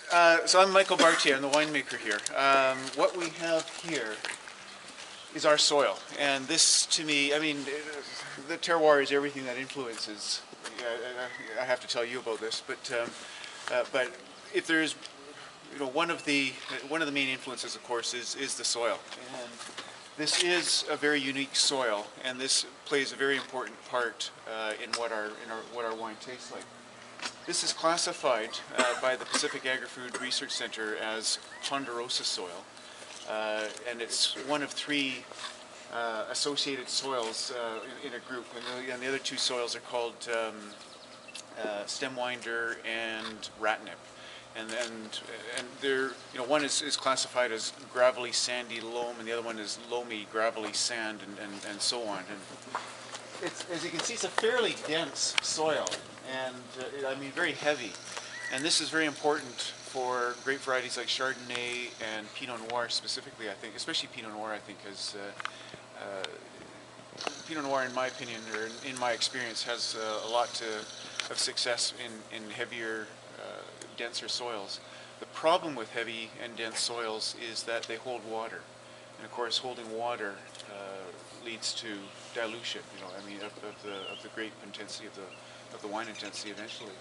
So I'm Michael Bartier, I'm the winemaker here. What we have here is our soil, and this to me, I mean, the terroir is everything that influences. I have to tell you about this, but if there's, one of the main influences, of course, is the soil, and this is a very unique soil, and this plays a very important part in what our wine tastes like. This is classified by the Pacific Agri-Food Research Center as ponderosa soil, and it's one of three associated soils in a group, and the other two soils are called stemwinder and ratnip, and they're, one is classified as gravelly sandy loam, and the other one is loamy gravelly sand, and so on. And it's, as you can see, it's a fairly dense soil, and I mean very heavy, and this is very important for grape varieties like Chardonnay and Pinot Noir specifically, I think, especially Pinot Noir, I think, as Pinot Noir, in my opinion, or in my experience, has a lot of success in heavier, denser soils. The problem with heavy and dense soils is that they hold water, and of course holding water leads to dilution, I mean, of the grape intensity, of the wine intensity eventually.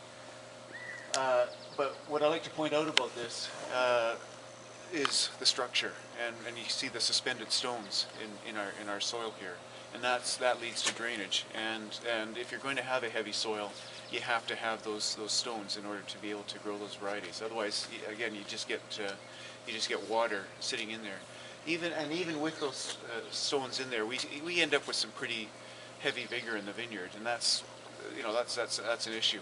But what I like to point out about this is the structure, and you see the suspended stones in our soil here, and that leads to drainage. And if you're going to have a heavy soil, you have to have those stones in order to be able to grow those varieties. Otherwise, again, you just get water sitting in there. Even with those stones in there, we end up with some pretty heavy vigor in the vineyard, and that's an issue.